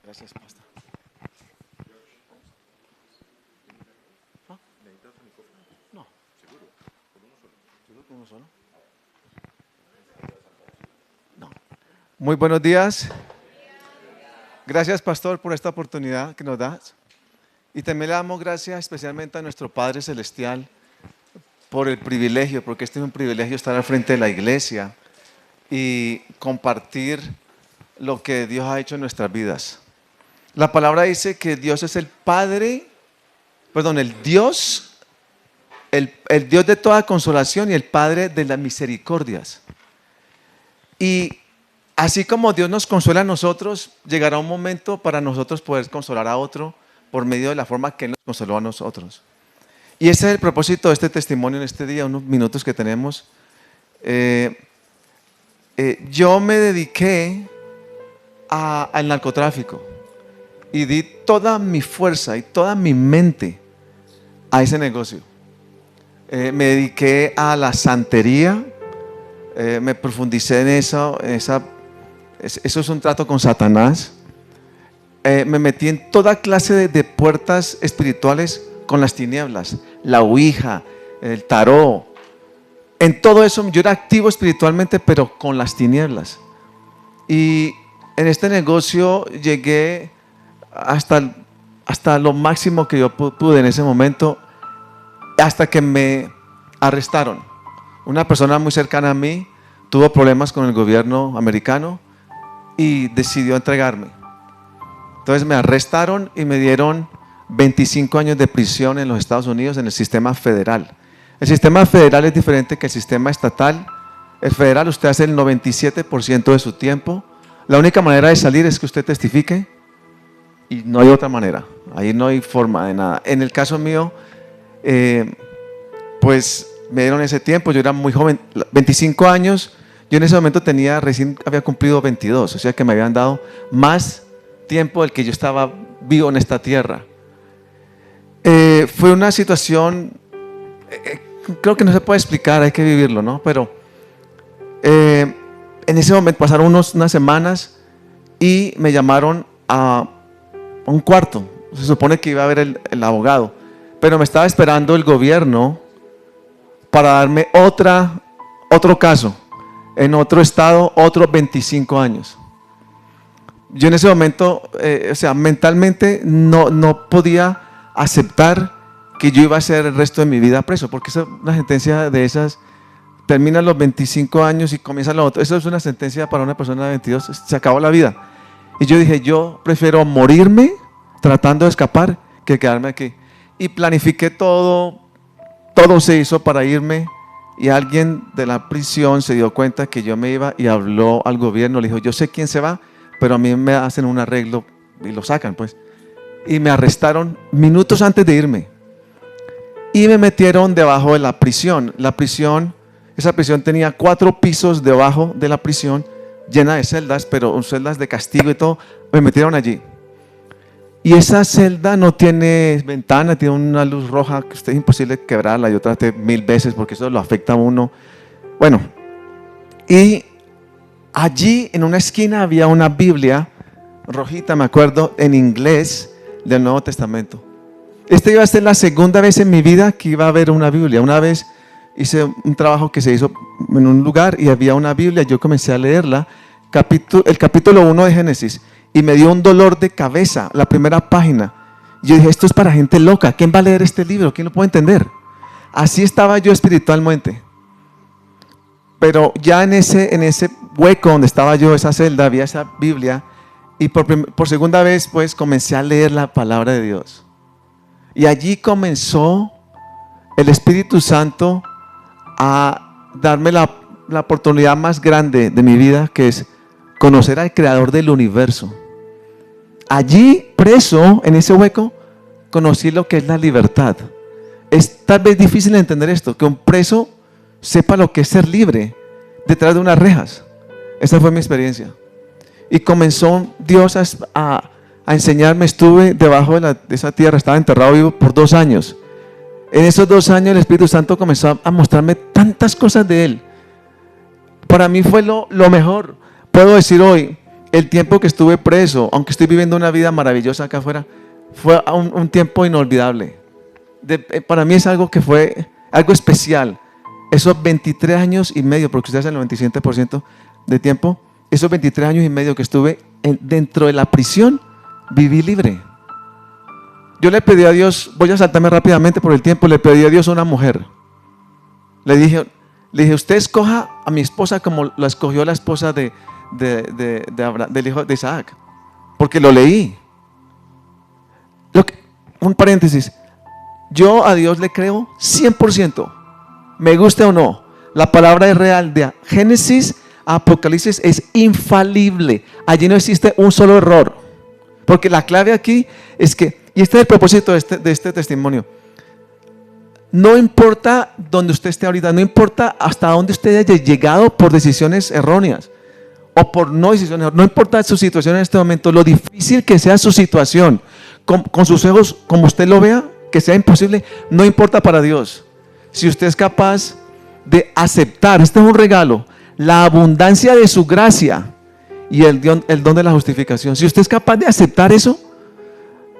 Gracias, pastor. No, seguro con uno solo. No. Muy buenos días. Gracias, pastor, por esta oportunidad que nos das. Y también le damos gracias especialmente a nuestro Padre Celestial por el privilegio, porque este es un privilegio estar al frente de la iglesia y compartir lo que Dios ha hecho en nuestras vidas. La palabra dice que Dios es el Dios de toda consolación y el Padre de las misericordias. Y así como Dios nos consuela a nosotros, llegará un momento para nosotros poder consolar a otro por medio de la forma que Él nos consoló a nosotros. Y ese es el propósito de este testimonio en este día, unos minutos que tenemos. Yo me dediqué al narcotráfico y di toda mi fuerza y toda mi mente a ese negocio. Me dediqué a la santería, me profundicé en eso. Eso es un trato con Satanás. Me metí en toda clase de puertas espirituales con las tinieblas, la ouija, el tarot. En todo eso yo era activo espiritualmente, pero con las tinieblas. Y en este negocio llegué hasta lo máximo que yo pude en ese momento, hasta que me arrestaron. Una persona muy cercana a mí tuvo problemas con el gobierno americano y decidió entregarme. Entonces me arrestaron y me dieron 25 años de prisión en los Estados Unidos en el sistema federal. El sistema federal es diferente que el sistema estatal. El federal usted hace el 97% de su tiempo. La única manera de salir es que usted testifique y no hay otra manera. Ahí no hay forma de nada. En el caso mío, pues me dieron ese tiempo. Yo era muy joven, 25 años. Yo en ese momento recién había cumplido 22, o sea que me habían dado más tiempo del que yo estaba vivo en esta tierra. Fue una situación, creo que no se puede explicar, hay que vivirlo, ¿no? Pero en ese momento pasaron unas semanas y me llamaron a un cuarto. Se supone que iba a haber el abogado, pero me estaba esperando el gobierno para darme otro caso en otro estado, otros 25 años. Yo en ese momento, mentalmente no podía aceptar que yo iba a ser el resto de mi vida preso, porque una sentencia de esas termina los 25 años y comienza lo otro. Eso es una sentencia para una persona de 22, se acabó la vida. Y yo dije, yo prefiero morirme tratando de escapar que quedarme aquí. Y planifiqué todo se hizo para irme, y alguien de la prisión se dio cuenta que yo me iba y habló al gobierno, le dijo, yo sé quién se va, pero a mí me hacen un arreglo y lo sacan, pues. Y me arrestaron minutos antes de irme y me metieron debajo de la prisión. Esa prisión tenía 4 pisos debajo de la prisión, llena de celdas, pero celdas de castigo y todo. Me metieron allí. Y esa celda no tiene ventana, tiene una luz roja que usted es imposible quebrarla. Yo traté 1000 veces porque eso lo afecta a uno. Bueno, y allí en una esquina había una Biblia rojita, me acuerdo, en inglés del Nuevo Testamento. Esta iba a ser la segunda vez en mi vida que iba a haber una Biblia. Una vez hice un trabajo que se hizo en un lugar y había una Biblia. Yo comencé a leerla, el capítulo 1 de Génesis, y me dio un dolor de cabeza la primera página. Yo dije, esto es para gente loca. ¿Quién va a leer este libro? ¿Quién lo puede entender? Así estaba yo espiritualmente. Pero ya en ese hueco donde estaba yo, esa celda, había esa Biblia, y por segunda vez pues comencé a leer la palabra de Dios. Y allí comenzó el Espíritu Santo a darme la oportunidad más grande de mi vida, que es conocer al Creador del universo. Allí, preso en ese hueco, conocí lo que es la libertad. Es tal vez difícil entender esto, que un preso sepa lo que es ser libre detrás de unas rejas. Esa fue mi experiencia. Y comenzó Dios a a enseñarme. Estuve debajo de esa tierra, estaba enterrado vivo por 2 años. En esos 2 años el Espíritu Santo comenzó a mostrarme tantas cosas de Él. Para mí fue lo mejor. Puedo decir hoy, el tiempo que estuve preso, aunque estoy viviendo una vida maravillosa acá afuera, fue un tiempo inolvidable. Para mí es algo que fue algo especial. Esos 23 años y medio, porque ustedes hacen el 97% de tiempo, esos 23 años y medio que estuve dentro de la prisión, viví libre. Yo le pedí a Dios, voy a saltarme rápidamente por el tiempo, le pedí a Dios una mujer. Le dije, usted escoja a mi esposa como la escogió la esposa del hijo de Isaac, porque lo leí. Un paréntesis, yo a Dios le creo 100%, me guste o no. La palabra es real, de Génesis a Apocalipsis es infalible. Allí no existe un solo error, porque la clave aquí es que, y este es el propósito de este testimonio, no importa dónde usted esté ahorita, no importa hasta dónde usted haya llegado por decisiones erróneas o por no decisiones, no importa su situación en este momento, lo difícil que sea su situación, con sus ojos, como usted lo vea, que sea imposible, no importa para Dios. Si usted es capaz de aceptar, este es un regalo, la abundancia de su gracia y el don de la justificación. Si usted es capaz de aceptar eso,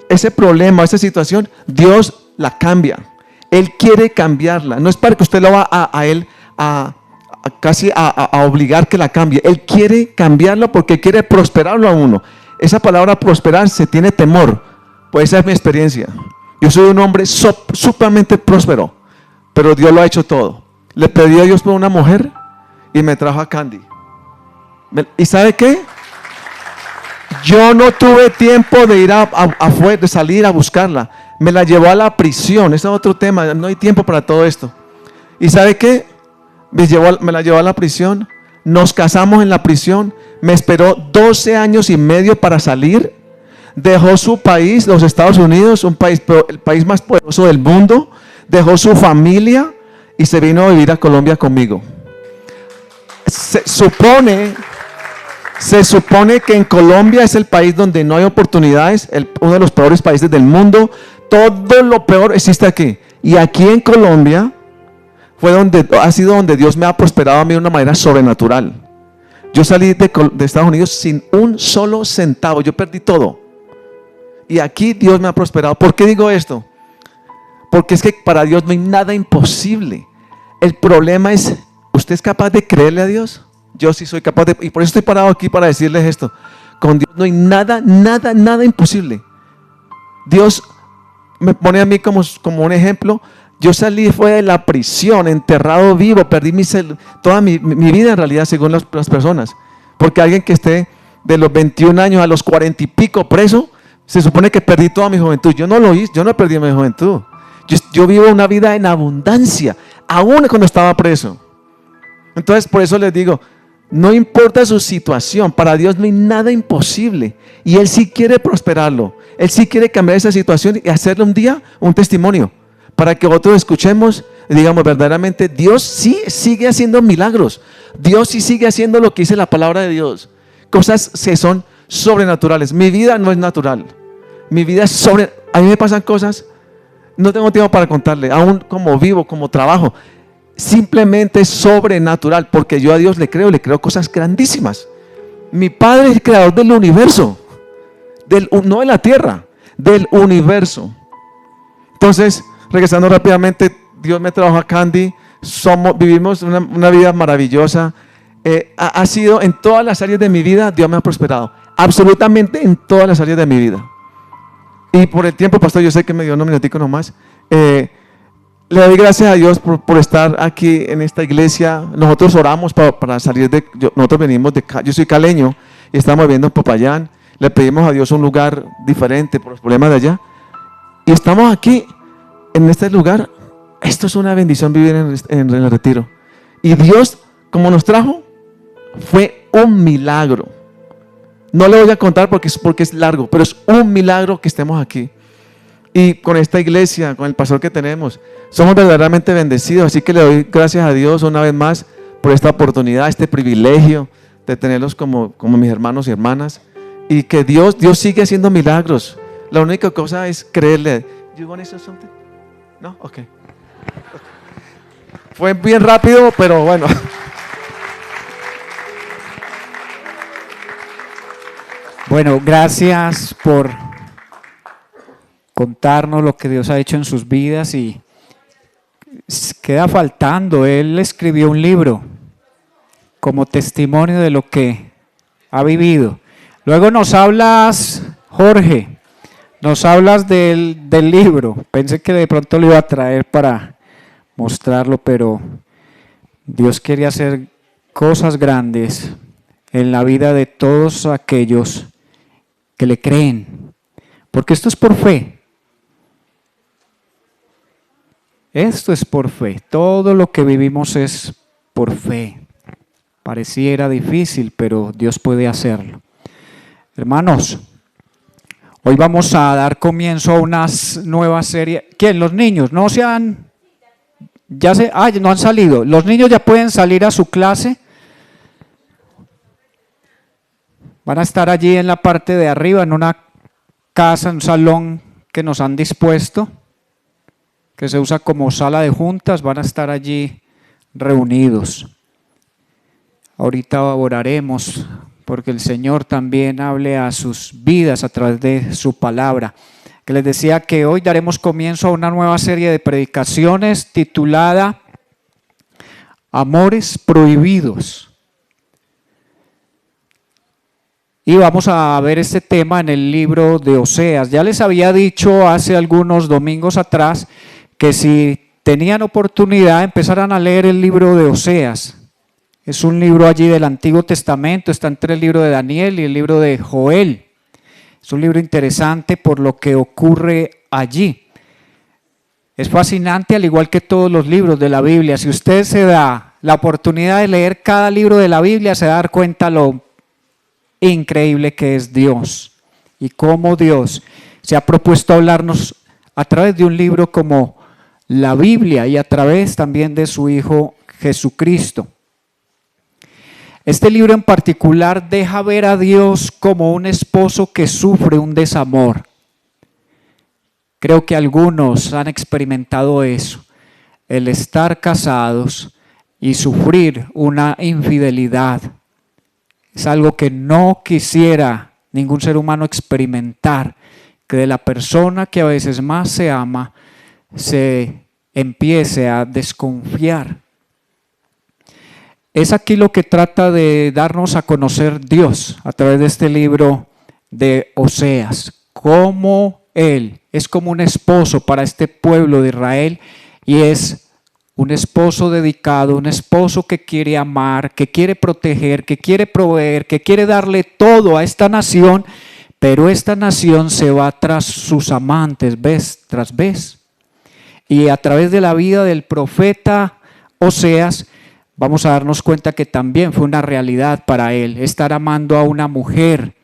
ese problema, esa situación, Dios la cambia. Él quiere cambiarla. No es para que usted lo va a él casi a obligar que la cambie. Él quiere cambiarlo porque quiere prosperarlo a uno. Esa palabra prosperar se tiene temor. Pues esa es mi experiencia. Yo soy un hombre sumamente próspero, pero Dios lo ha hecho todo. Le pedí a Dios por una mujer y me trajo a Candy. ¿Y sabe qué? Yo no tuve tiempo de ir afuera, de salir a buscarla. Me la llevó a la prisión. Ese es otro tema. No hay tiempo para todo esto. ¿Y sabe qué? Me la llevó a la prisión. Nos casamos en la prisión. Me esperó 12 años y medio para salir. Dejó su país, los Estados Unidos, el país más poderoso del mundo. Dejó su familia y se vino a vivir a Colombia conmigo. Se supone que en Colombia es el país donde no hay oportunidades, uno de los peores países del mundo. Todo lo peor existe aquí. Y aquí en Colombia ha sido donde Dios me ha prosperado a mí de una manera sobrenatural. Yo salí de Estados Unidos sin un solo centavo. Yo perdí todo. Y aquí Dios me ha prosperado. ¿Por qué digo esto? Porque es que para Dios no hay nada imposible. El problema es, ¿usted es capaz de creerle a Dios? Yo sí soy capaz de, y por eso estoy parado aquí para decirles esto. Con Dios no hay nada, nada, nada imposible. Dios me pone a mí como un ejemplo. Yo salí, fue de la prisión, enterrado vivo, perdí toda mi vida en realidad, según las personas. Porque alguien que esté de los 21 años a los 40 y pico preso, se supone que perdí toda mi juventud. Yo no lo hice, yo no perdí mi juventud. Yo vivo una vida en abundancia, aún cuando estaba preso. Entonces, por eso les digo, no importa su situación, para Dios no hay nada imposible. Y Él sí quiere prosperarlo. Él sí quiere cambiar esa situación y hacerle un día un testimonio. Para que otros escuchemos y digamos verdaderamente, Dios sí sigue haciendo milagros. Dios sí sigue haciendo lo que dice la palabra de Dios. Cosas que son sobrenaturales. Mi vida no es natural. Mi vida es a mí me pasan cosas, no tengo tiempo para contarle, aún como vivo, como trabajo. Simplemente es sobrenatural, porque yo a Dios le creo cosas grandísimas. Mi Padre es el creador del universo, no de la tierra, del universo. Entonces, regresando rápidamente, Dios me trajo a Candy, vivimos una vida maravillosa. Ha sido en todas las áreas de mi vida, Dios me ha prosperado, absolutamente en todas las áreas de mi vida. Y por el tiempo, pastor, yo sé que me dio un minutico nomás. Le doy gracias a Dios por estar aquí en esta iglesia. Nosotros oramos para salir nosotros venimos yo soy caleño y estamos viviendo en Popayán. Le pedimos a Dios un lugar diferente por los problemas de allá. Y estamos aquí, en este lugar. Esto es una bendición vivir en el retiro. Y Dios, como nos trajo, fue un milagro. No le voy a contar porque es largo, pero es un milagro que estemos aquí. Y con esta iglesia, con el pastor que tenemos, somos verdaderamente bendecidos. Así que le doy gracias a Dios una vez más por esta oportunidad, este privilegio de tenerlos como mis hermanos y hermanas. y que Dios sigue haciendo milagros. La única cosa es creerle. You want to say something? No, ok. Fue bien rápido, pero bueno. Bueno, gracias por contarnos lo que Dios ha hecho en sus vidas y queda faltando. Él escribió un libro como testimonio de lo que ha vivido. Luego nos hablas, Jorge, nos hablas del libro. Pensé que de pronto lo iba a traer para mostrarlo, pero Dios quiere hacer cosas grandes en la vida de todos aquellos que le creen, porque esto es por fe. Esto es por fe. Todo lo que vivimos es por fe. Pareciera difícil, pero Dios puede hacerlo. Hermanos, hoy vamos a dar comienzo a una nueva serie. ¿Quién? Los niños no se han, no han salido. Los niños ya pueden salir a su clase. Van a estar allí en la parte de arriba, en una casa, en un salón que nos han dispuesto, que se usa como sala de juntas. Van a estar allí reunidos. Ahorita oraremos porque el Señor también hable a sus vidas a través de su palabra. Que les decía que hoy daremos comienzo a una nueva serie de predicaciones titulada Amores Prohibidos. Y vamos a ver este tema en el libro de Oseas. Ya les había dicho hace algunos domingos atrás que si tenían oportunidad empezaran a leer el libro de Oseas. Es un libro allí del Antiguo Testamento, está entre el libro de Daniel y el libro de Joel. Es un libro interesante por lo que ocurre allí. Es fascinante, al igual que todos los libros de la Biblia. Si usted se da la oportunidad de leer cada libro de la Biblia, se va a dar cuenta lo increíble que es Dios y cómo Dios se ha propuesto hablarnos a través de un libro como la Biblia y a través también de su Hijo Jesucristo. Este libro en particular deja ver a Dios como un esposo que sufre un desamor. Creo que algunos han experimentado eso, el estar casados y sufrir una infidelidad. Es algo que no quisiera ningún ser humano experimentar, que de la persona que a veces más se ama se empiece a desconfiar. Es aquí lo que trata de darnos a conocer Dios a través de este libro de Oseas, cómo Él es como un esposo para este pueblo de Israel y es un esposo dedicado, un esposo que quiere amar, que quiere proteger, que quiere proveer, que quiere darle todo a esta nación, pero esta nación se va tras sus amantes vez tras vez. Y a través de la vida del profeta Oseas, vamos a darnos cuenta que también fue una realidad para él, estar amando a una mujer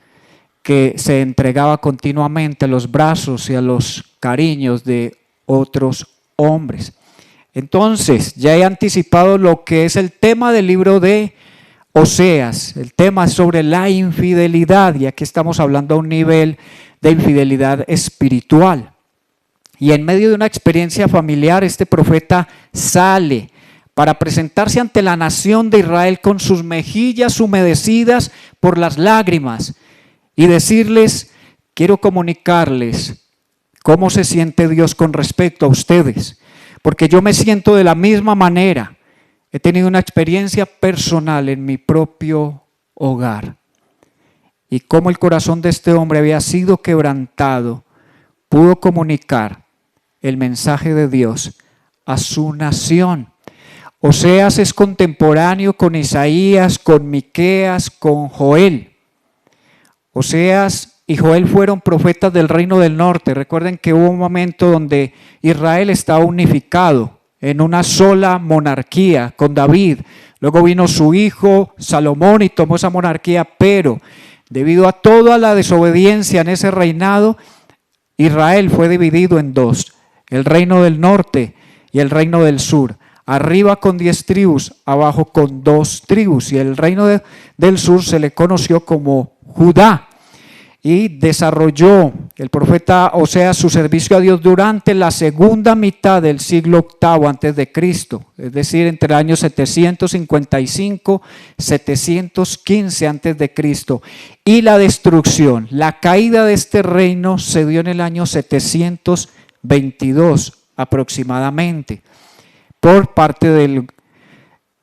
que se entregaba continuamente a los brazos y a los cariños de otros hombres. Entonces, ya he anticipado lo que es el tema del libro de Oseas. El tema es sobre la infidelidad, y aquí estamos hablando a un nivel de infidelidad espiritual. Y en medio de una experiencia familiar, este profeta sale para presentarse ante la nación de Israel con sus mejillas humedecidas por las lágrimas y decirles: quiero comunicarles cómo se siente Dios con respecto a ustedes, porque yo me siento de la misma manera. He tenido una experiencia personal en mi propio hogar y cómo el corazón de este hombre había sido quebrantado, pudo comunicar el mensaje de Dios a su nación. Oseas es contemporáneo con Isaías, con Miqueas, con Joel. Oseas y Joel fueron profetas del reino del norte. Recuerden que hubo un momento donde Israel estaba unificado en una sola monarquía con David. Luego vino su hijo Salomón y tomó esa monarquía, pero debido a toda la desobediencia en ese reinado, Israel fue dividido en dos: el reino del norte y el reino del sur. Arriba con 10 tribus, abajo con 2 tribus, y el reino del sur se le conoció como Judá. y desarrolló el profeta Oseas su servicio a Dios durante la segunda mitad del siglo VIII antes de Cristo, es decir, entre el año 755 715 antes de Cristo, y la destrucción, la caída de este reino se dio en el año 722 aproximadamente por parte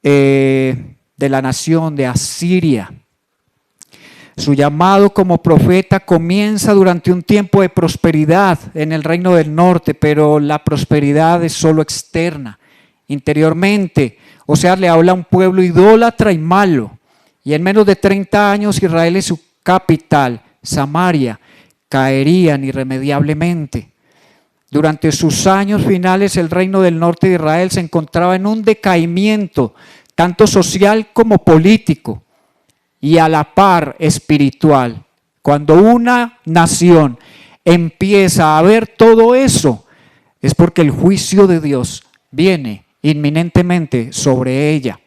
de la nación de Asiria. Su llamado como profeta comienza durante un tiempo de prosperidad en el reino del norte, pero la prosperidad es solo externa. Interiormente, Oseas le habla a un pueblo idólatra y malo, y en menos de 30 años Israel y su capital, Samaria, caerían irremediablemente. Durante sus años finales, el reino del norte de Israel se encontraba en un decaimiento, tanto social como político, y a la par espiritual. Cuando una nación empieza a ver todo eso, es porque el juicio de Dios viene inminentemente sobre ella.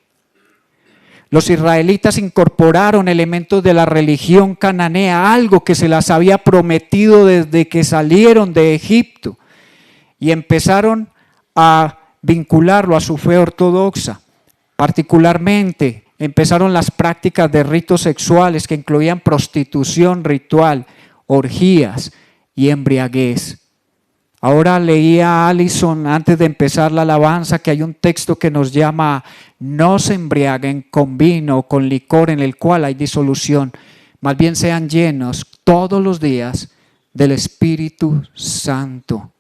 Los israelitas incorporaron elementos de la religión cananea, algo que se las había prometido desde que salieron de Egipto, y empezaron a vincularlo a su fe ortodoxa. Particularmente empezaron las prácticas de ritos sexuales que incluían prostitución ritual, orgías y embriaguez. Ahora leía a Alison antes de empezar la alabanza que hay un texto que nos llama: no se embriaguen con vino o con licor en el cual hay disolución, más bien sean llenos todos los días del Espíritu Santo.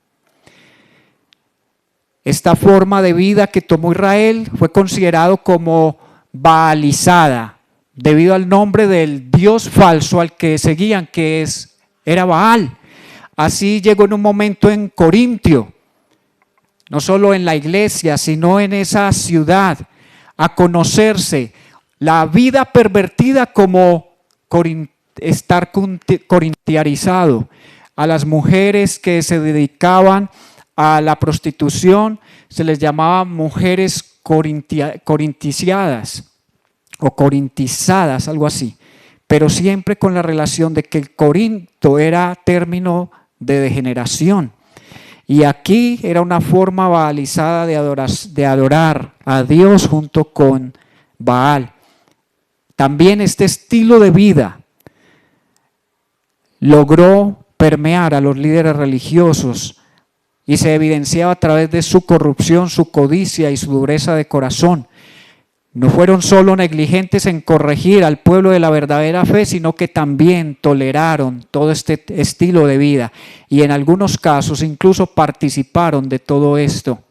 Esta forma de vida que tomó Israel fue considerado como baalizada, debido al nombre del dios falso al que seguían, que era Baal. Así llegó en un momento en Corintio, no solo en la iglesia, sino en esa ciudad, a conocerse la vida pervertida como estar corintiarizado. A las mujeres que se dedicaban a la prostitución se les llamaba mujeres corinticiadas o corintizadas, algo así, pero siempre con la relación de que el Corinto era término de degeneración, y aquí era una forma baalizada de adorar a Dios junto con Baal. También este estilo de vida logró permear a los líderes religiosos y se evidenciaba a través de su corrupción, su codicia y su dureza de corazón. No fueron solo negligentes en corregir al pueblo de la verdadera fe, sino que también toleraron todo este estilo de vida y en algunos casos incluso participaron de todo esto,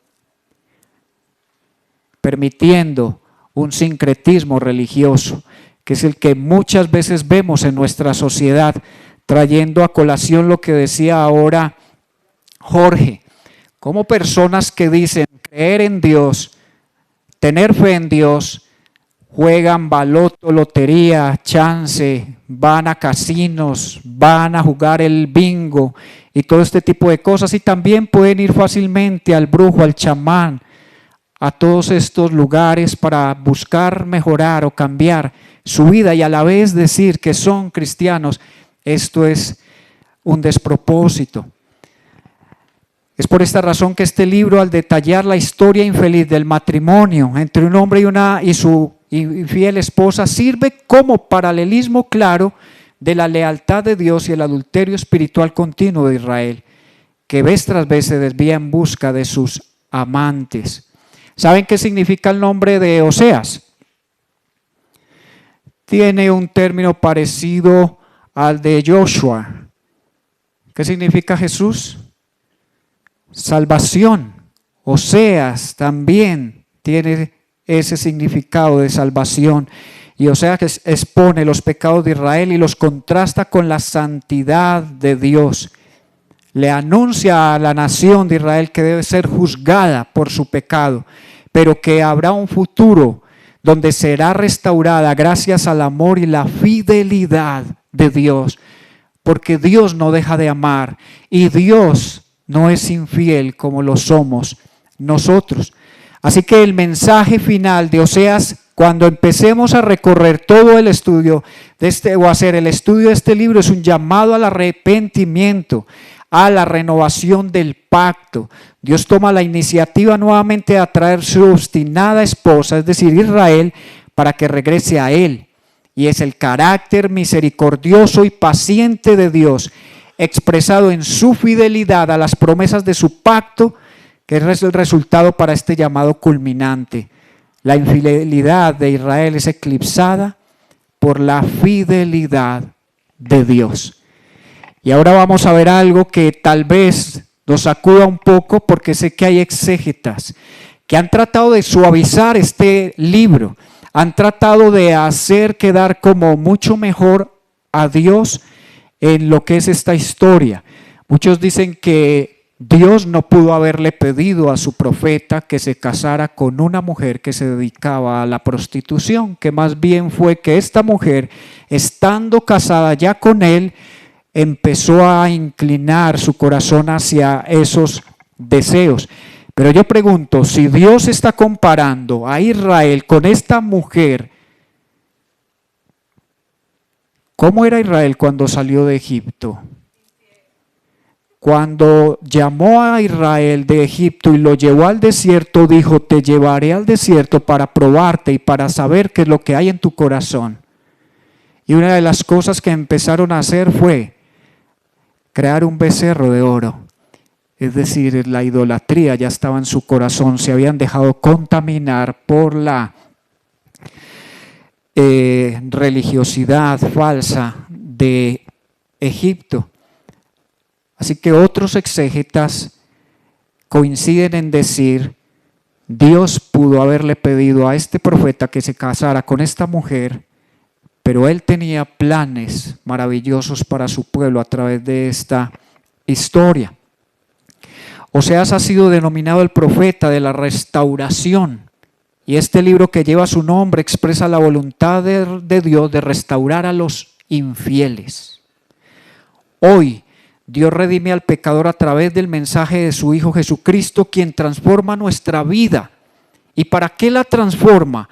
permitiendo un sincretismo religioso, que es el que muchas veces vemos en nuestra sociedad, trayendo a colación lo que decía ahora Jorge, como personas que dicen creer en Dios, tener fe en Dios, juegan baloto, lotería, chance, van a casinos, van a jugar el bingo y todo este tipo de cosas, y también pueden ir fácilmente al brujo, al chamán, a todos estos lugares para buscar mejorar o cambiar su vida y a la vez decir que son cristianos. Esto es un despropósito. Es por esta razón que este libro, al detallar la historia infeliz del matrimonio entre un hombre y su infiel esposa, sirve como paralelismo claro de la lealtad de Dios y el adulterio espiritual continuo de Israel, que vez tras vez se desvía en busca de sus amantes. ¿Saben qué significa el nombre de Oseas? Tiene un término parecido al de Joshua. ¿Qué significa Jesús? Salvación. Oseas también tiene ese significado de salvación. Y Oseas expone los pecados de Israel y los contrasta con la santidad de Dios. Le anuncia a la nación de Israel que debe ser juzgada por su pecado, pero que habrá un futuro donde será restaurada gracias al amor y la fidelidad de Dios, porque Dios no deja de amar y Dios no es infiel como lo somos nosotros. Así que el mensaje final de Oseas cuando empecemos a recorrer todo el estudio de o hacer el estudio de este libro, es un llamado al arrepentimiento, a la renovación del pacto. Dios toma la iniciativa nuevamente de atraer su obstinada esposa, es decir, Israel, para que regrese a Él. Y es el carácter misericordioso y paciente de Dios, expresado en su fidelidad a las promesas de su pacto, que es el resultado para este llamado culminante. La infidelidad de Israel es eclipsada por la fidelidad de Dios. Y ahora vamos a ver algo que tal vez nos sacuda un poco, porque sé que hay exégetas que han tratado de suavizar este libro, han tratado de hacer quedar como mucho mejor a Dios en lo que es esta historia. Muchos dicen que Dios no pudo haberle pedido a su profeta que se casara con una mujer que se dedicaba a la prostitución, que más bien fue que esta mujer, estando casada ya con él, empezó a inclinar su corazón hacia esos deseos. Pero yo pregunto, si Dios está comparando a Israel con esta mujer, ¿cómo era Israel cuando salió de Egipto? Cuando llamó a Israel de Egipto y lo llevó al desierto, dijo: te llevaré al desierto para probarte y para saber qué es lo que hay en tu corazón. Y una de las cosas que empezaron a hacer fue crear un becerro de oro. Es decir, la idolatría ya estaba en su corazón, se habían dejado contaminar por la religiosidad falsa de Egipto. Así que otros exégetas coinciden en decir: Dios pudo haberle pedido a este profeta que se casara con esta mujer, pero él tenía planes maravillosos para su pueblo a través de esta historia. Oseas ha sido denominado el profeta de la restauración, y este libro que lleva su nombre expresa la voluntad de Dios de restaurar a los infieles. Hoy Dios redime al pecador a través del mensaje de su Hijo Jesucristo, quien transforma nuestra vida. ¿Y para qué la transforma?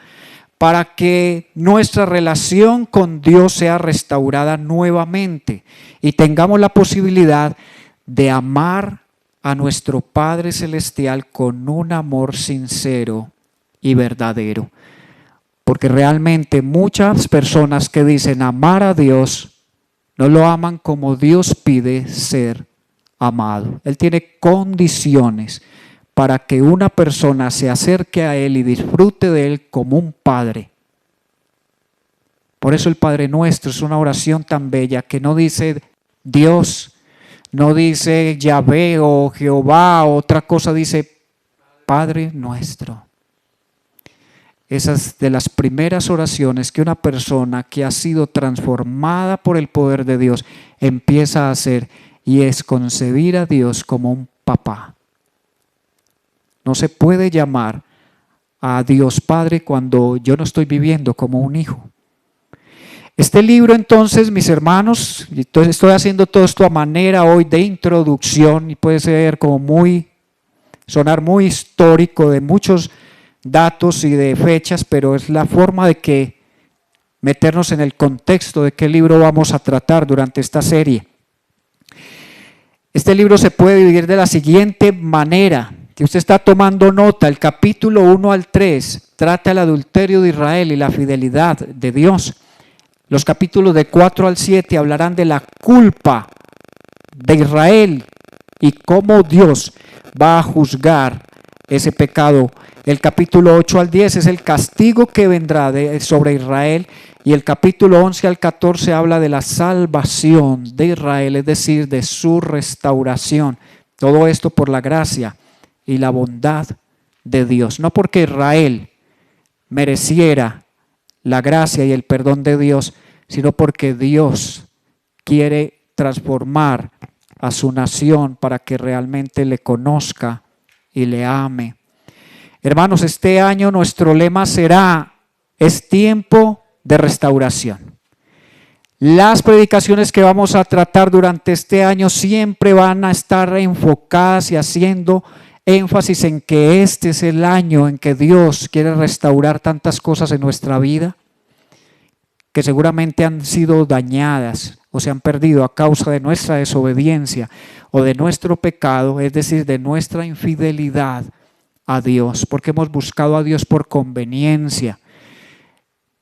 Para que nuestra relación con Dios sea restaurada nuevamente y tengamos la posibilidad de amar a nuestro Padre Celestial con un amor sincero y verdadero. Porque realmente muchas personas que dicen amar a Dios no lo aman como Dios pide ser amado. Él tiene condiciones para que una persona se acerque a Él y disfrute de Él como un padre. Por eso el Padre Nuestro es una oración tan bella que no dice Dios, no dice Yahvé o Jehová o otra cosa, dice Padre Nuestro. Esa es de las primeras oraciones que una persona que ha sido transformada por el poder de Dios empieza a hacer, y es concebir a Dios como un papá. No se puede llamar a Dios Padre cuando yo no estoy viviendo como un hijo. Este libro entonces, mis hermanos, estoy haciendo todo esto a manera hoy de introducción y puede ser como sonar muy histórico de muchos datos y de fechas, pero es la forma de que meternos en el contexto de qué libro vamos a tratar durante esta serie. Este libro se puede dividir de la siguiente manera. Si usted está tomando nota, el capítulo 1 al 3 trata el adulterio de Israel y la fidelidad de Dios. Los capítulos de 4 al 7 hablarán de la culpa de Israel y cómo Dios va a juzgar ese pecado. El capítulo 8 al 10 es el castigo que vendrá sobre Israel, y el capítulo 11 al 14 habla de la salvación de Israel, es decir, de su restauración. Todo esto por la gracia y la bondad de Dios. No porque Israel mereciera la gracia y el perdón de Dios, sino porque Dios quiere transformar a su nación para que realmente le conozca y le ame. Hermanos, este año nuestro lema será: es tiempo de restauración. Las predicaciones que vamos a tratar durante este año siempre van a estar enfocadas y haciendo énfasis en que este es el año en que Dios quiere restaurar tantas cosas en nuestra vida que seguramente han sido dañadas o se han perdido a causa de nuestra desobediencia o de nuestro pecado, es decir, de nuestra infidelidad a Dios, porque hemos buscado a Dios por conveniencia.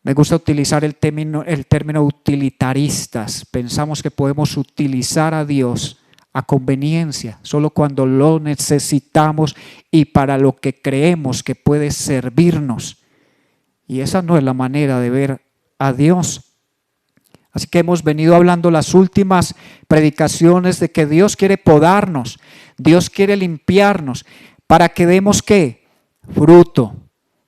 Me gusta utilizar el término utilitaristas. Pensamos que podemos utilizar a Dios a conveniencia, solo cuando lo necesitamos y para lo que creemos que puede servirnos. Y esa no es la manera de ver a Dios. Así que hemos venido hablando las últimas predicaciones de que Dios quiere podarnos, Dios quiere limpiarnos, para que demos ¿qué? Fruto,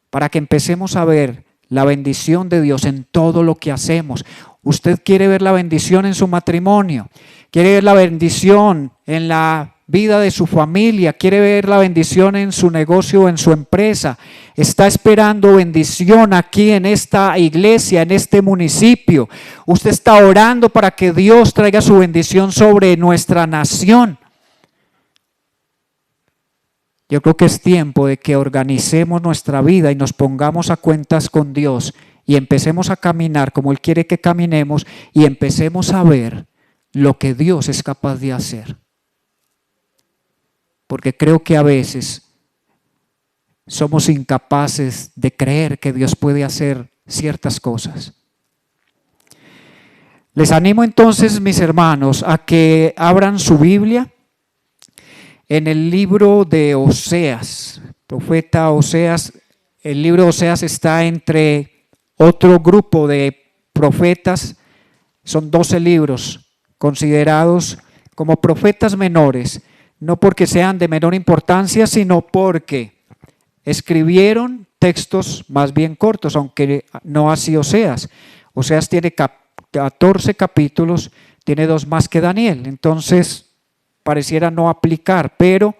para que empecemos a ver la bendición de Dios en todo lo que hacemos. Usted quiere ver la bendición en su matrimonio, quiere ver la bendición en la vida de su familia, quiere ver la bendición en su negocio o en su empresa, está esperando bendición aquí en esta iglesia, en este municipio. Usted está orando para que Dios traiga su bendición sobre nuestra nación. Yo creo que es tiempo de que organicemos nuestra vida y nos pongamos a cuentas con Dios y empecemos a caminar como Él quiere que caminemos y empecemos a ver lo que Dios es capaz de hacer. Porque creo que a veces somos incapaces de creer que Dios puede hacer ciertas cosas. Les animo entonces, mis hermanos, a que abran su Biblia en el libro de Oseas, profeta Oseas. El libro de Oseas está entre otro grupo de profetas, son 12 libros considerados como profetas menores, no porque sean de menor importancia, sino porque escribieron textos más bien cortos, aunque no así Oseas. Oseas tiene 14 capítulos, tiene 2 más que Daniel, entonces pareciera no aplicar, pero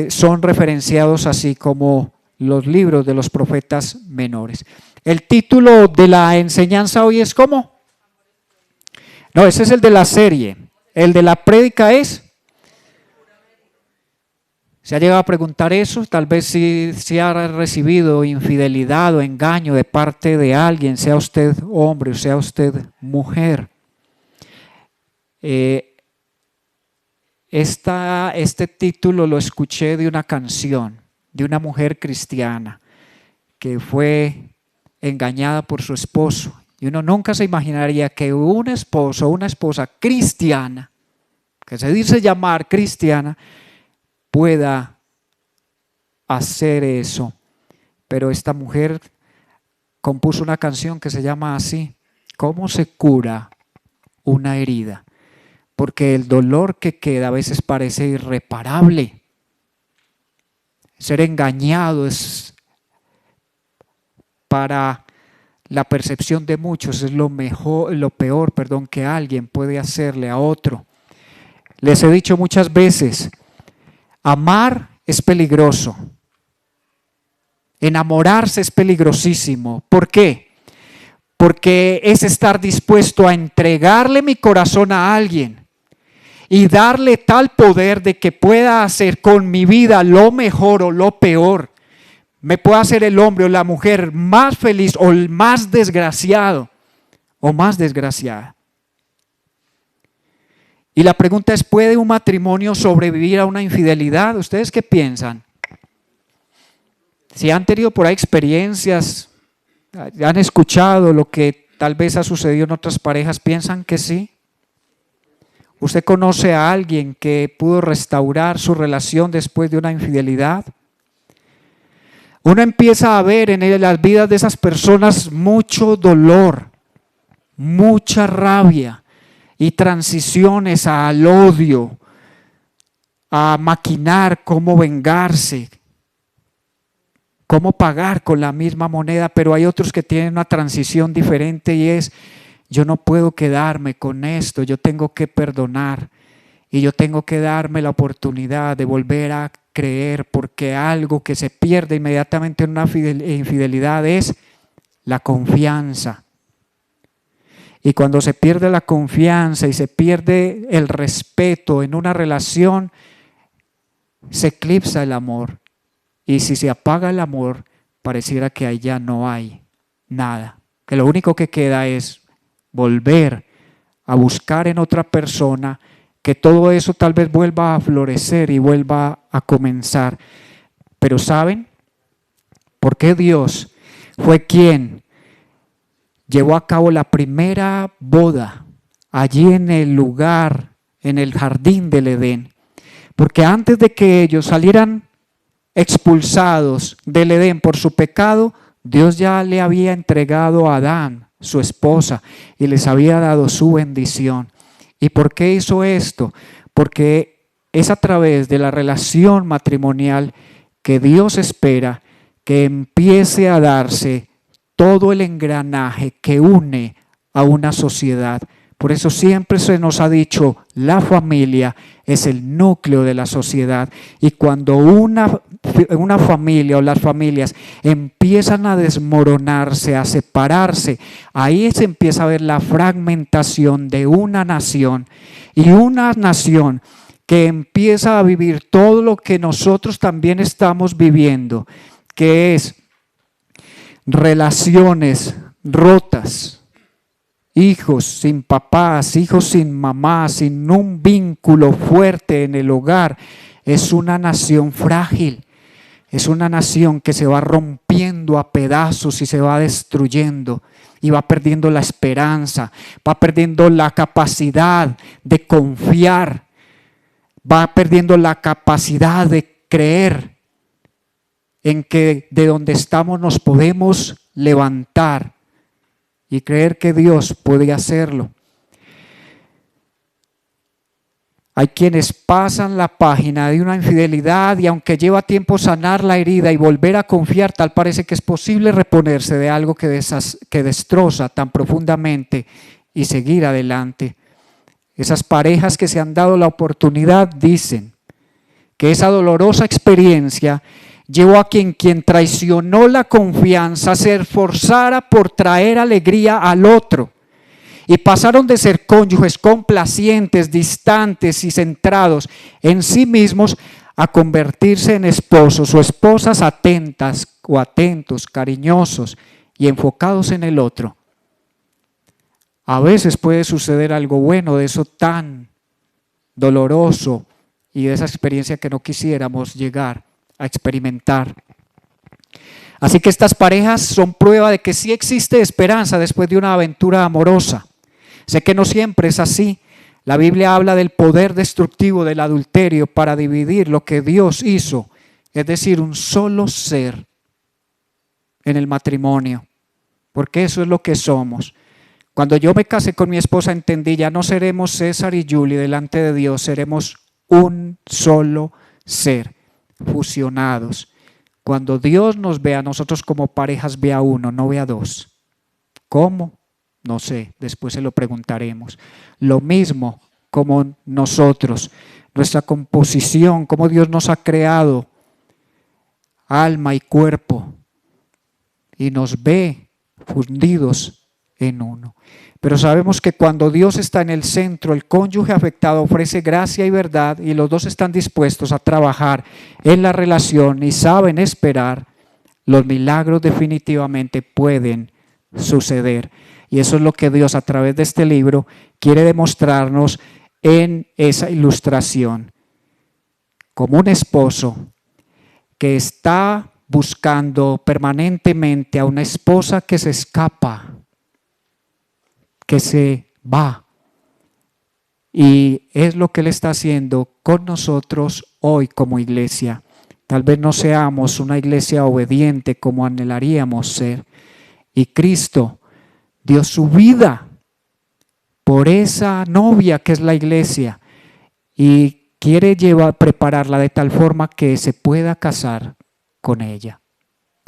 son referenciados así como los libros de los profetas menores. El título de la enseñanza hoy es ¿cómo? No, ese es el de la serie. El de la prédica es... ¿Se ha llegado a preguntar eso? Tal vez si ha recibido infidelidad o engaño de parte de alguien, sea usted hombre o sea usted mujer. Este título lo escuché de una canción de una mujer cristiana que fue engañada por su esposo. Y uno nunca se imaginaría que un esposo o una esposa cristiana, que se dice llamar cristiana, pueda hacer eso. Pero esta mujer compuso una canción que se llama así: ¿cómo se cura una herida? Porque el dolor que queda a veces parece irreparable. Ser engañado es, para la percepción de muchos, es lo peor, que alguien puede hacerle a otro. Les he dicho muchas veces, amar es peligroso. Enamorarse es peligrosísimo. ¿Por qué? Porque es estar dispuesto a entregarle mi corazón a alguien y darle tal poder de que pueda hacer con mi vida lo mejor o lo peor. Me puede hacer el hombre o la mujer más feliz o el más desgraciado o más desgraciada. Y la pregunta es, ¿puede un matrimonio sobrevivir a una infidelidad? ¿Ustedes qué piensan? Si han tenido por ahí experiencias, han escuchado lo que tal vez ha sucedido en otras parejas, ¿piensan que sí? ¿Usted conoce a alguien que pudo restaurar su relación después de una infidelidad? Uno empieza a ver en las vidas de esas personas mucho dolor, mucha rabia y transiciones al odio, a maquinar cómo vengarse, cómo pagar con la misma moneda, pero hay otros que tienen una transición diferente y es: yo no puedo quedarme con esto, yo tengo que perdonar y yo tengo que darme la oportunidad de volver a creer, porque algo que se pierde inmediatamente en una infidelidad es la confianza. Y cuando se pierde la confianza y se pierde el respeto en una relación, se eclipsa el amor. Y si se apaga el amor, pareciera que allá no hay nada. Que lo único que queda es volver a buscar en otra persona que todo eso tal vez vuelva a florecer y vuelva a comenzar. Pero ¿saben por qué Dios fue quien llevó a cabo la primera boda allí en el lugar, en el jardín del Edén? Porque antes de que ellos salieran expulsados del Edén por su pecado, Dios ya le había entregado a Adán, su esposa, y les había dado su bendición. ¿Y por qué hizo esto? Porque es a través de la relación matrimonial que Dios espera que empiece a darse todo el engranaje que une a una sociedad. Por eso siempre se nos ha dicho, la familia es el núcleo de la sociedad. Y cuando una familia o las familias empiezan a desmoronarse, a separarse, ahí se empieza a ver la fragmentación de una nación. Y una nación que empieza a vivir todo lo que nosotros también estamos viviendo, que es relaciones rotas, hijos sin papás, hijos sin mamá, sin un vínculo fuerte en el hogar. Es una nación frágil, es una nación que se va rompiendo a pedazos y se va destruyendo y va perdiendo la esperanza, va perdiendo la capacidad de confiar, va perdiendo la capacidad de creer en que de donde estamos nos podemos levantar y creer que Dios puede hacerlo. Hay quienes pasan la página de una infidelidad y aunque lleva tiempo sanar la herida y volver a confiar, tal parece que es posible reponerse de algo que destroza tan profundamente y seguir adelante. Esas parejas que se han dado la oportunidad dicen que esa dolorosa experiencia llevó a quien traicionó la confianza se esforzara por traer alegría al otro. Y pasaron de ser cónyuges complacientes, distantes y centrados en sí mismos a convertirse en esposos o esposas atentas o atentos, cariñosos y enfocados en el otro. A veces puede suceder algo bueno de eso tan doloroso y de esa experiencia que no quisiéramos llegar a experimentar. Así que estas parejas son prueba de que sí existe esperanza después de una aventura amorosa. Sé que no siempre es así. La Biblia habla del poder destructivo del adulterio para dividir lo que Dios hizo, es decir, un solo ser en el matrimonio, porque eso es lo que somos. Cuando yo me casé con mi esposa entendí, ya no seremos César y Julie delante de Dios, seremos un solo ser, fusionados. Cuando Dios nos ve a nosotros como parejas, ve a uno, no ve a dos. ¿Cómo? No sé, después se lo preguntaremos. Lo mismo como nosotros, nuestra composición, cómo Dios nos ha creado, alma y cuerpo, y nos ve fundidos en uno. Pero sabemos que cuando Dios está en el centro, el cónyuge afectado ofrece gracia y verdad y los dos están dispuestos a trabajar en la relación y saben esperar, los milagros definitivamente pueden suceder. Y eso es lo que Dios a través de este libro quiere demostrarnos en esa ilustración. Como un esposo que está buscando permanentemente a una esposa que se escapa, que se va. Y es lo que Él está haciendo con nosotros hoy como iglesia. Tal vez no seamos una iglesia obediente como anhelaríamos ser. Y Cristo dio su vida por esa novia que es la iglesia y quiere prepararla de tal forma que se pueda casar con ella.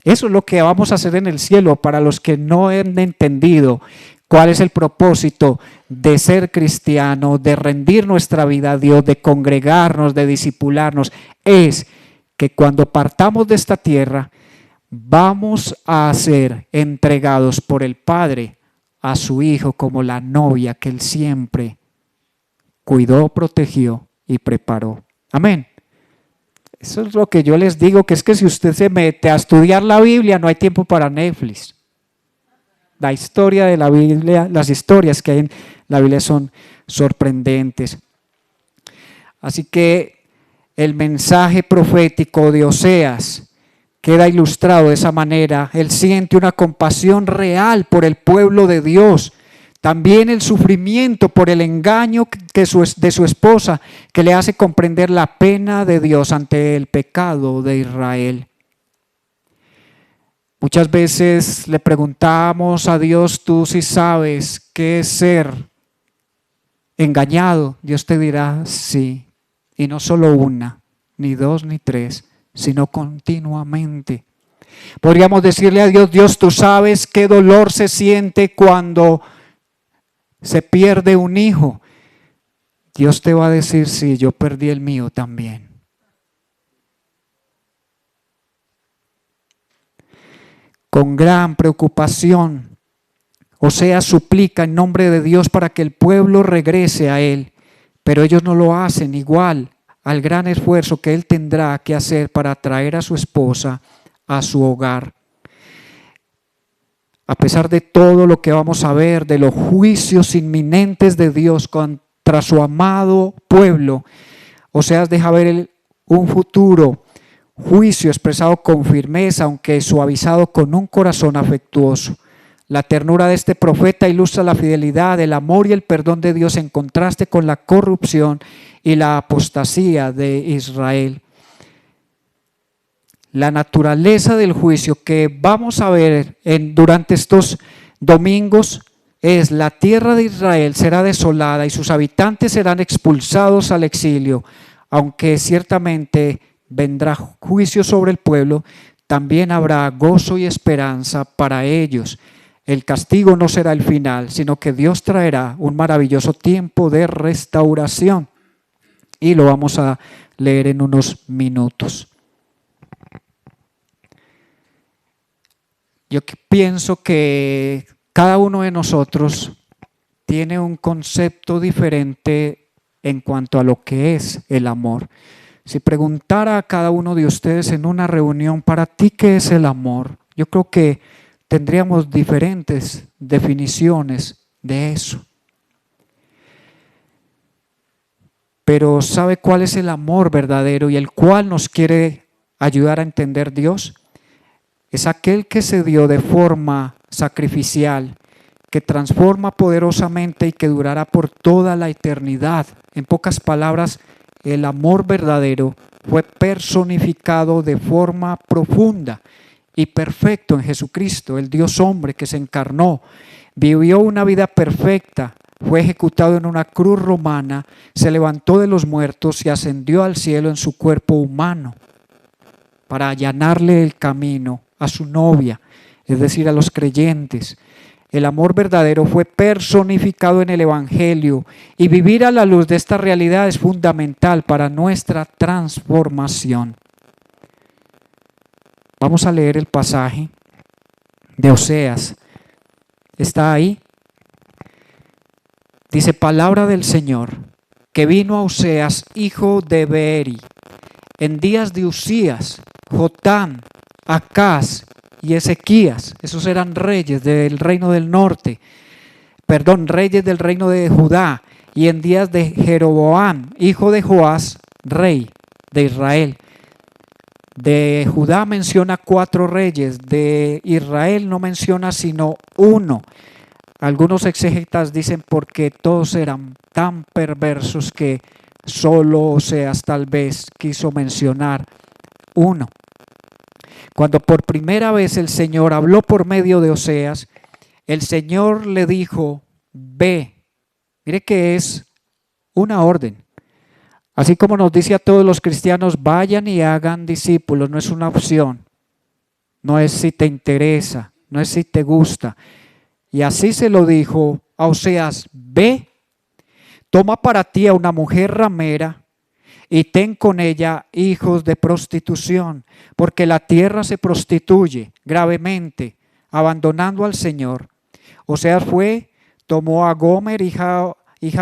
Eso es lo que vamos a hacer en el cielo para los que no han entendido cuál es el propósito de ser cristiano, de rendir nuestra vida a Dios, de congregarnos, de discipularnos. Es que cuando partamos de esta tierra vamos a ser entregados por el Padre a su Hijo como la novia que Él siempre cuidó, protegió y preparó. Amén. Eso es lo que yo les digo, que es que si usted se mete a estudiar la Biblia, no hay tiempo para Netflix. La historia de la Biblia, las historias que hay en la Biblia son sorprendentes. Así que el mensaje profético de Oseas queda ilustrado de esa manera. Él siente una compasión real por el pueblo de Dios. También el sufrimiento por el engaño de su esposa, que le hace comprender la pena de Dios ante el pecado de Israel. Muchas veces le preguntamos a Dios, tú sí sabes qué es ser engañado. Dios te dirá sí, y no solo una, ni dos, ni tres, sino continuamente. Podríamos decirle a Dios, Dios, tú sabes qué dolor se siente cuando se pierde un hijo. Dios te va a decir, sí, yo perdí el mío también. Con gran preocupación, Oseas suplica en nombre de Dios para que el pueblo regrese a él, pero ellos no lo hacen igual al gran esfuerzo que él tendrá que hacer para traer a su esposa a su hogar. A pesar de todo lo que vamos a ver, de los juicios inminentes de Dios contra su amado pueblo, Oseas deja ver un futuro juicio expresado con firmeza, aunque suavizado con un corazón afectuoso. La ternura de este profeta ilustra la fidelidad, el amor y el perdón de Dios en contraste con la corrupción y la apostasía de Israel. La naturaleza del juicio que vamos a ver durante estos domingos es: la tierra de Israel será desolada y sus habitantes serán expulsados al exilio. Aunque ciertamente vendrá juicio sobre el pueblo, también habrá gozo y esperanza para ellos. El castigo no será el final, sino que Dios traerá un maravilloso tiempo de restauración. Y lo vamos a leer en unos minutos. Yo pienso que cada uno de nosotros tiene un concepto diferente en cuanto a lo que es el amor. Si preguntara a cada uno de ustedes en una reunión, ¿para ti qué es el amor?, yo creo que tendríamos diferentes definiciones de eso. Pero ¿sabe cuál es el amor verdadero y el cual nos quiere ayudar a entender Dios? Es aquel que se dio de forma sacrificial, que transforma poderosamente y que durará por toda la eternidad. En pocas palabras, el amor verdadero fue personificado de forma profunda y perfecto en Jesucristo, el Dios hombre que se encarnó, vivió una vida perfecta, fue ejecutado en una cruz romana, se levantó de los muertos y ascendió al cielo en su cuerpo humano para allanarle el camino a su novia, es decir, a los creyentes. El amor verdadero fue personificado en el Evangelio y vivir a la luz de esta realidad es fundamental para nuestra transformación. Vamos a leer el pasaje de Oseas. ¿Está ahí? Dice: palabra del Señor, que vino a Oseas, hijo de Beeri, en días de Usías, Jotam, Acaz y Ezequías. Esos eran reyes del reino del norte, reyes del reino de Judá, y en días de Jeroboam, hijo de Joás, rey de Israel. De Judá menciona 4 reyes, de Israel no menciona sino uno. Algunos exégetas dicen porque todos eran tan perversos que solo Oseas tal vez quiso mencionar uno. Cuando por primera vez el Señor habló por medio de Oseas, el Señor le dijo: ve. Mire que es una orden. Así como nos dice a todos los cristianos, vayan y hagan discípulos, no es una opción, no es si te interesa, no es si te gusta. Y así se lo dijo a Oseas: ve, toma para ti a una mujer ramera y ten con ella hijos de prostitución, porque la tierra se prostituye gravemente, abandonando al Señor. Oseas fue, tomó a Gomer, hija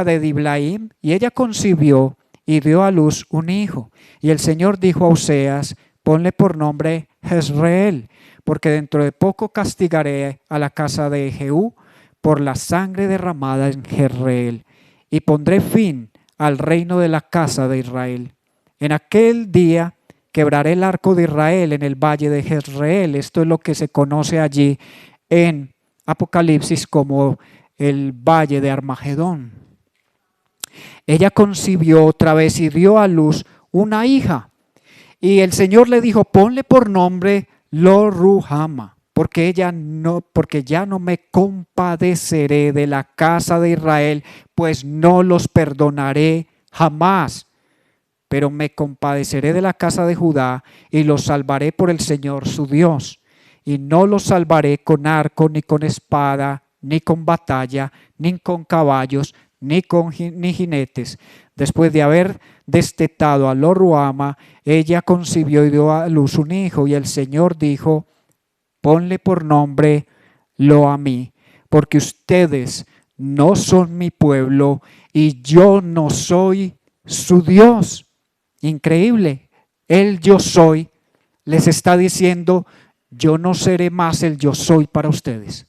de Diblaim, y ella concibió y dio a luz un hijo. Y el Señor dijo a Oseas: ponle por nombre Jezreel, porque dentro de poco castigaré a la casa de Jehú por la sangre derramada en Jezreel, y pondré fin al reino de la casa de Israel. En aquel día quebraré el arco de Israel en el valle de Jezreel. Esto es lo que se conoce allí en Apocalipsis como el valle de Armagedón. Ella concibió otra vez y dio a luz una hija. Y el Señor le dijo: ponle por nombre Lo-Ruhama, porque ya no me compadeceré de la casa de Israel, pues no los perdonaré jamás. Pero me compadeceré de la casa de Judá y los salvaré por el Señor su Dios. Y no los salvaré con arco, ni con espada, ni con batalla, ni con caballos, ni jinetes. Después de haber destetado a Lo-Ruhama, ella concibió y dio a luz un hijo. Y el Señor dijo: ponle por nombre Lo-Amí, porque ustedes no son mi pueblo y yo no soy su Dios. Increíble. El yo soy les está diciendo: yo no seré más el yo soy para ustedes.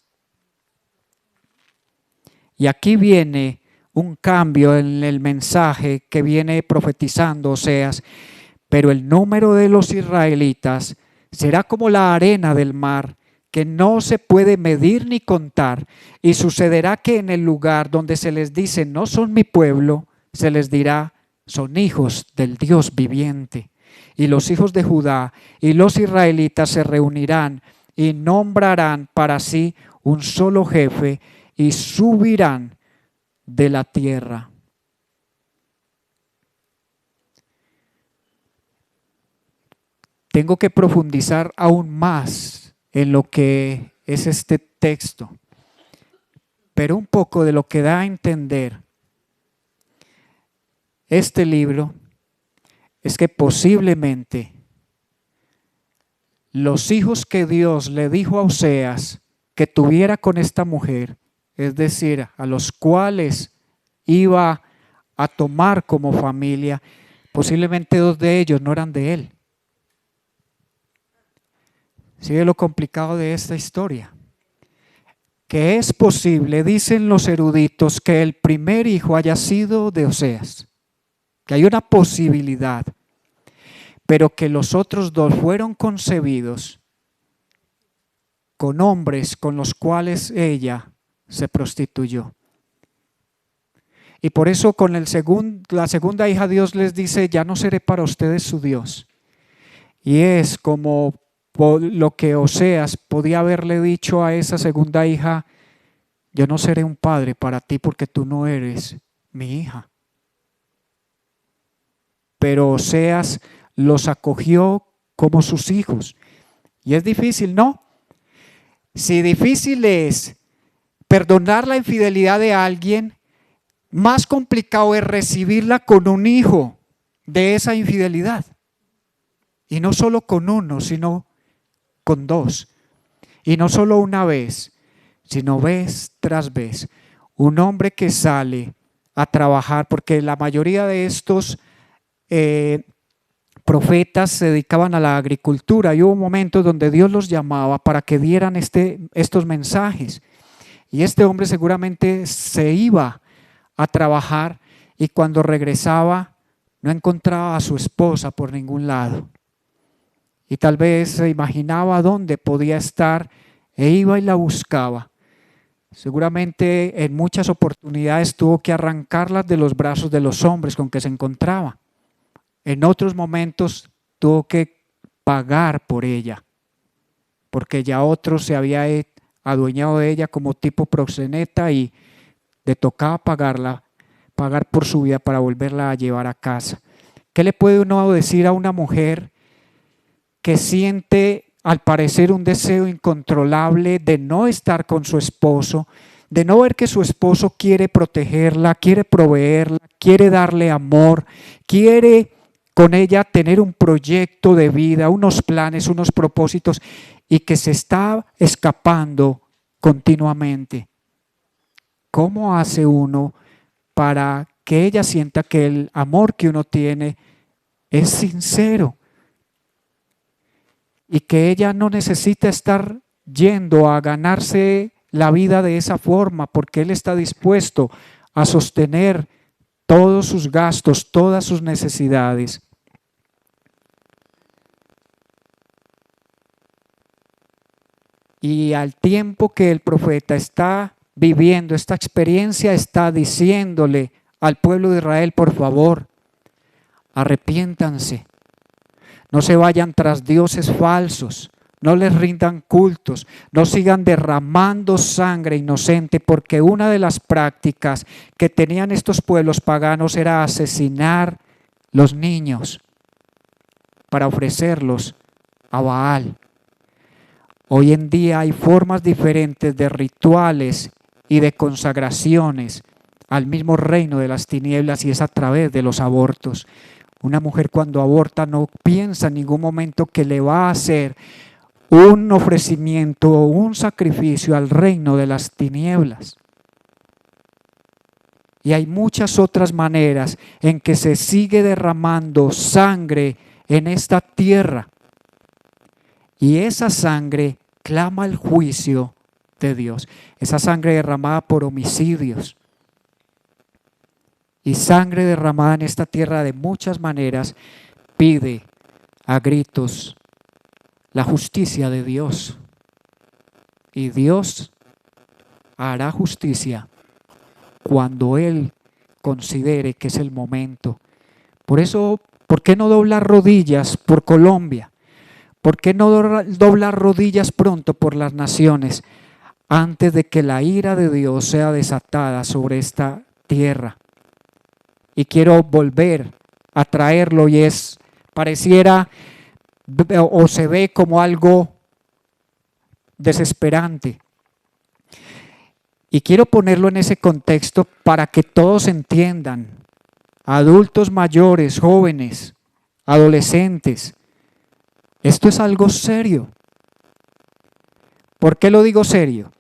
Y aquí viene un cambio en el mensaje que viene profetizando Oseas. Pero el número de los israelitas será como la arena del mar, que no se puede medir ni contar. Y sucederá que en el lugar donde se les dice: no son mi pueblo, se les dirá: son hijos del Dios viviente. Y los hijos de Judá y los israelitas se reunirán y nombrarán para sí un solo jefe y subirán de la tierra. Tengo que profundizar aún más en lo que es este texto, pero un poco de lo que da a entender este libro es que posiblemente los hijos que Dios le dijo a Oseas que tuviera con esta mujer, es decir, a los cuales iba a tomar como familia, posiblemente 2 de ellos no eran de él. Sigue lo complicado de esta historia. Que es posible, dicen los eruditos, que el primer hijo haya sido de Oseas, que hay una posibilidad, pero que los otros 2 fueron concebidos con hombres con los cuales ella se prostituyó. Y por eso con la segunda hija Dios les dice: ya no seré para ustedes su Dios. Y es como lo que Oseas podía haberle dicho a esa segunda hija: yo no seré un padre para ti porque tú no eres mi hija. Pero Oseas los acogió como sus hijos. Y es difícil, ¿no? Si difícil es perdonar la infidelidad de alguien, más complicado es recibirla con un hijo de esa infidelidad. Y no solo con uno, sino con 2. Y no solo una vez, sino vez tras vez. Un hombre que sale a trabajar, porque la mayoría de estos profetas se dedicaban a la agricultura, y hubo momentos donde Dios los llamaba para que dieran estos mensajes. Y este hombre seguramente se iba a trabajar y cuando regresaba no encontraba a su esposa por ningún lado. Y tal vez se imaginaba dónde podía estar e iba y la buscaba. Seguramente en muchas oportunidades tuvo que arrancarlas de los brazos de los hombres con que se encontraba. En otros momentos tuvo que pagar por ella, porque ya otro se había adueñado de ella como tipo proxeneta y le tocaba pagar por su vida para volverla a llevar a casa. ¿Qué le puede uno decir a una mujer que siente al parecer un deseo incontrolable de no estar con su esposo, de no ver que su esposo quiere protegerla, quiere proveerla, quiere darle amor, quiere con ella tener un proyecto de vida, unos planes, unos propósitos, y que se está escapando continuamente? ¿Cómo hace uno para que ella sienta que el amor que uno tiene es sincero y que ella no necesita estar yendo a ganarse la vida de esa forma, porque él está dispuesto a sostener todos sus gastos, todas sus necesidades. Y al tiempo que el profeta está viviendo esta experiencia, está diciéndole al pueblo de Israel: por favor, arrepiéntanse, no se vayan tras dioses falsos, no les rindan cultos, no sigan derramando sangre inocente, porque una de las prácticas que tenían estos pueblos paganos era asesinar los niños para ofrecerlos a Baal. Hoy en día hay formas diferentes de rituales y de consagraciones al mismo reino de las tinieblas, y es a través de los abortos. Una mujer cuando aborta no piensa en ningún momento que le va a hacer un ofrecimiento o un sacrificio al reino de las tinieblas. Y hay muchas otras maneras en que se sigue derramando sangre en esta tierra. Y esa sangre clama el juicio de Dios. Esa sangre derramada por homicidios. Y sangre derramada en esta tierra de muchas maneras pide a gritos la justicia de Dios. Y Dios hará justicia cuando Él considere que es el momento. Por eso, ¿por qué no doblar rodillas por Colombia? ¿Por qué no doblar rodillas pronto por las naciones antes de que la ira de Dios sea desatada sobre esta tierra? Y quiero volver a traerlo, y pareciera o se ve como algo desesperante. Y quiero ponerlo en ese contexto para que todos entiendan, adultos mayores, jóvenes, adolescentes, esto es algo serio. ¿Por qué lo digo serio?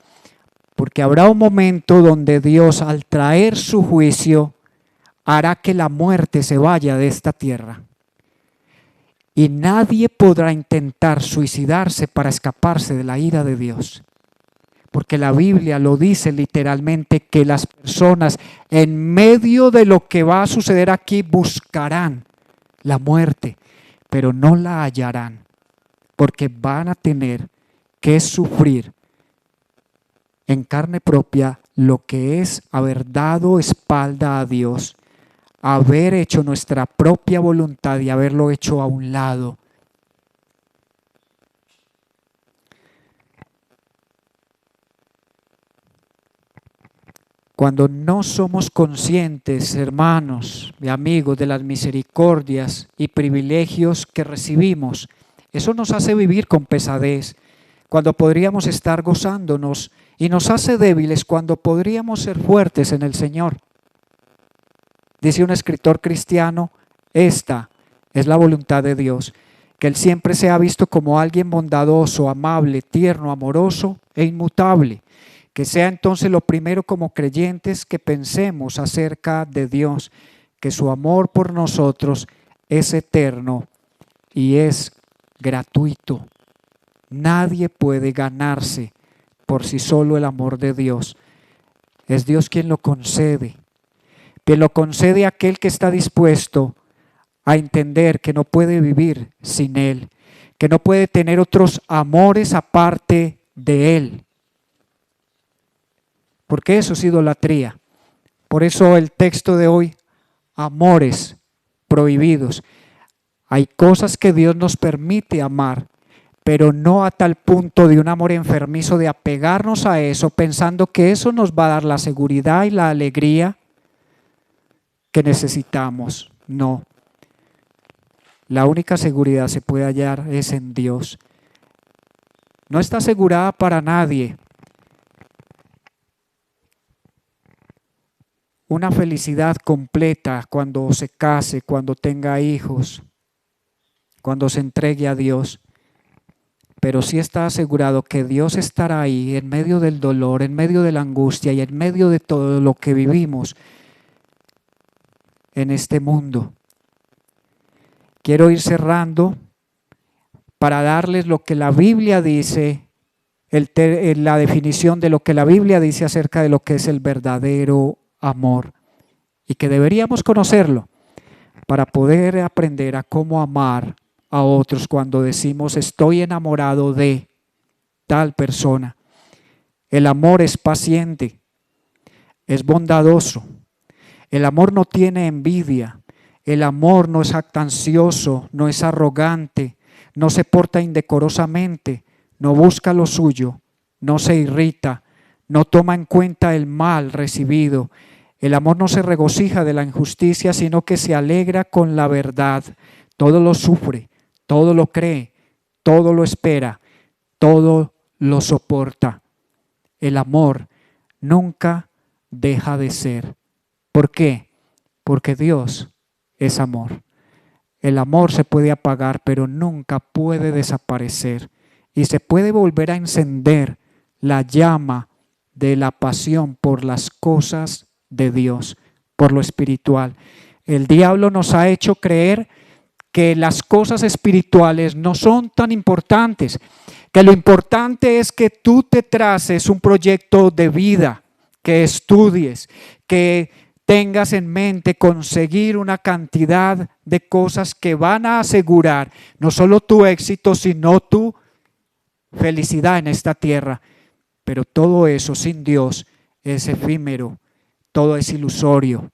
Porque habrá un momento donde Dios, al traer su juicio, hará que la muerte se vaya de esta tierra. Y nadie podrá intentar suicidarse para escaparse de la ira de Dios. Porque la Biblia lo dice literalmente, que las personas en medio de lo que va a suceder aquí buscarán la muerte, pero no la hallarán, porque van a tener que sufrir en carne propia lo que es haber dado espalda a Dios, haber hecho nuestra propia voluntad y haberlo hecho a un lado. Cuando no somos conscientes, hermanos y amigos, de las misericordias y privilegios que recibimos, eso nos hace vivir con pesadez, cuando podríamos estar gozándonos, y nos hace débiles cuando podríamos ser fuertes en el Señor. Dice un escritor cristiano: esta es la voluntad de Dios, que Él siempre sea visto como alguien bondadoso, amable, tierno, amoroso e inmutable. Que sea entonces lo primero como creyentes que pensemos acerca de Dios, que su amor por nosotros es eterno y es gratuito. Nadie puede ganarse por sí solo el amor de Dios. Es Dios quien lo concede. Quien lo concede a aquel que está dispuesto a entender que no puede vivir sin Él, que no puede tener otros amores aparte de Él. Porque eso es idolatría. Por eso el texto de hoy, amores prohibidos. Hay cosas que Dios nos permite amar, pero no a tal punto de un amor enfermizo, de apegarnos a eso pensando que eso nos va a dar la seguridad y la alegría que necesitamos. No. La única seguridad se puede hallar es en Dios. No está asegurada para nadie una felicidad completa cuando se case, cuando tenga hijos, cuando se entregue a Dios. Pero sí está asegurado que Dios estará ahí en medio del dolor, en medio de la angustia y en medio de todo lo que vivimos, en este mundo. Quiero ir cerrando para darles lo que la Biblia dice, la definición de lo que la Biblia dice acerca de lo que es el verdadero amor y que deberíamos conocerlo para poder aprender a cómo amar a otros cuando decimos estoy enamorado de tal persona. El amor es paciente, es bondadoso, el amor no tiene envidia, el amor no es jactancioso, no es arrogante, no se porta indecorosamente, no busca lo suyo, no se irrita, no toma en cuenta el mal recibido. El amor no se regocija de la injusticia, sino que se alegra con la verdad. Todo lo sufre, todo lo cree, todo lo espera, todo lo soporta. El amor nunca deja de ser. ¿Por qué? Porque Dios es amor. El amor se puede apagar, pero nunca puede desaparecer. Y se puede volver a encender la llama de la pasión por las cosas de Dios, por lo espiritual. El diablo nos ha hecho creer que las cosas espirituales no son tan importantes, que lo importante es que tú te traces un proyecto de vida, que estudies, que tengas en mente conseguir una cantidad de cosas que van a asegurar no solo tu éxito, sino tu felicidad en esta tierra. Pero todo eso sin Dios es efímero, todo es ilusorio.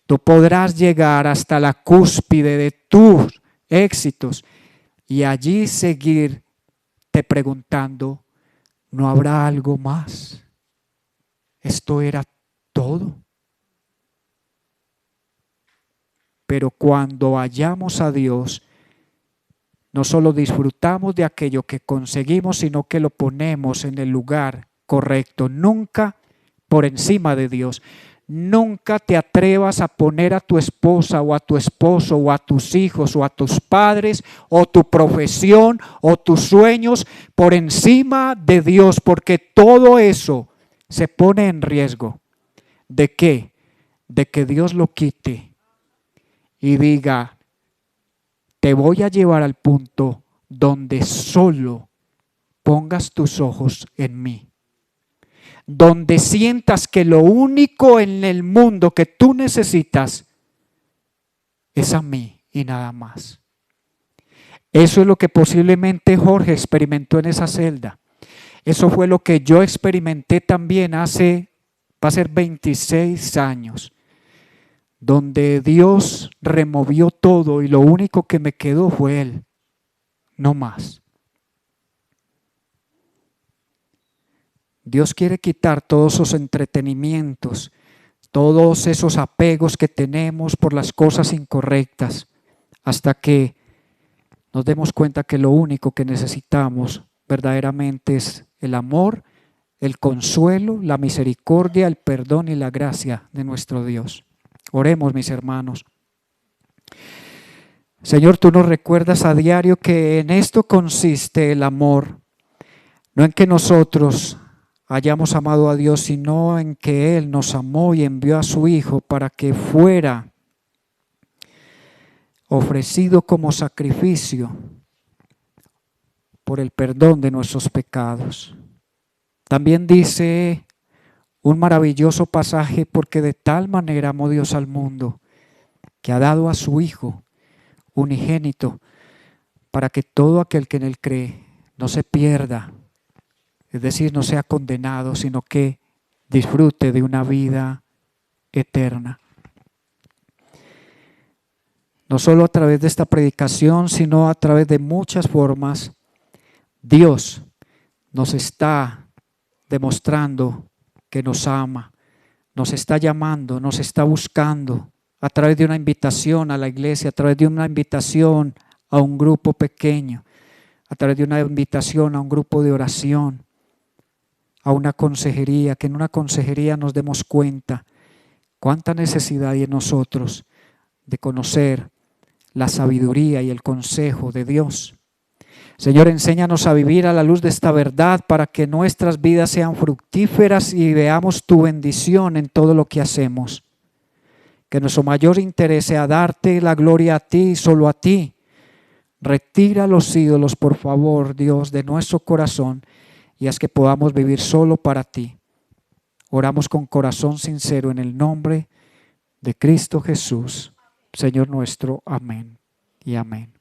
Tú podrás llegar hasta la cúspide de tus éxitos y allí seguirte preguntando, ¿no habrá algo más? ¿Esto era todo? Pero cuando hallamos a Dios, no solo disfrutamos de aquello que conseguimos, sino que lo ponemos en el lugar correcto, nunca por encima de Dios. Nunca te atrevas a poner a tu esposa o a tu esposo o a tus hijos o a tus padres o tu profesión o tus sueños por encima de Dios, porque todo eso se pone en riesgo. ¿De qué? De que Dios lo quite y diga, te voy a llevar al punto donde solo pongas tus ojos en mí. Donde sientas que lo único en el mundo que tú necesitas es a mí y nada más. Eso es lo que posiblemente Jorge experimentó en esa celda. Eso fue lo que yo experimenté también va a ser 26 años, donde Dios removió todo y lo único que me quedó fue Él, no más. Dios quiere quitar todos esos entretenimientos, todos esos apegos que tenemos por las cosas incorrectas, hasta que nos demos cuenta que lo único que necesitamos verdaderamente es el amor, el consuelo, la misericordia, el perdón y la gracia de nuestro Dios. Oremos, mis hermanos. Señor, tú nos recuerdas a diario que en esto consiste el amor, no en que nosotros hayamos amado a Dios, sino en que Él nos amó y envió a su Hijo para que fuera ofrecido como sacrificio por el perdón de nuestros pecados. También dice un maravilloso pasaje, porque de tal manera amó Dios al mundo, que ha dado a su Hijo unigénito, para que todo aquel que en Él cree no se pierda, es decir, no sea condenado, sino que disfrute de una vida eterna. No solo a través de esta predicación, sino a través de muchas formas, Dios nos está demostrando que nos ama, nos está llamando, nos está buscando a través de una invitación a la iglesia, a través de una invitación a un grupo pequeño, a través de una invitación a un grupo de oración, a una consejería, que en una consejería nos demos cuenta cuánta necesidad hay en nosotros de conocer la sabiduría y el consejo de Dios. Señor, enséñanos a vivir a la luz de esta verdad para que nuestras vidas sean fructíferas y veamos tu bendición en todo lo que hacemos. que nuestro mayor interés sea darte la gloria a ti y solo a ti. Retira los ídolos, por favor, Dios, de nuestro corazón y haz que podamos vivir solo para ti. Oramos con corazón sincero en el nombre de Cristo Jesús, Señor nuestro. Amén y amén.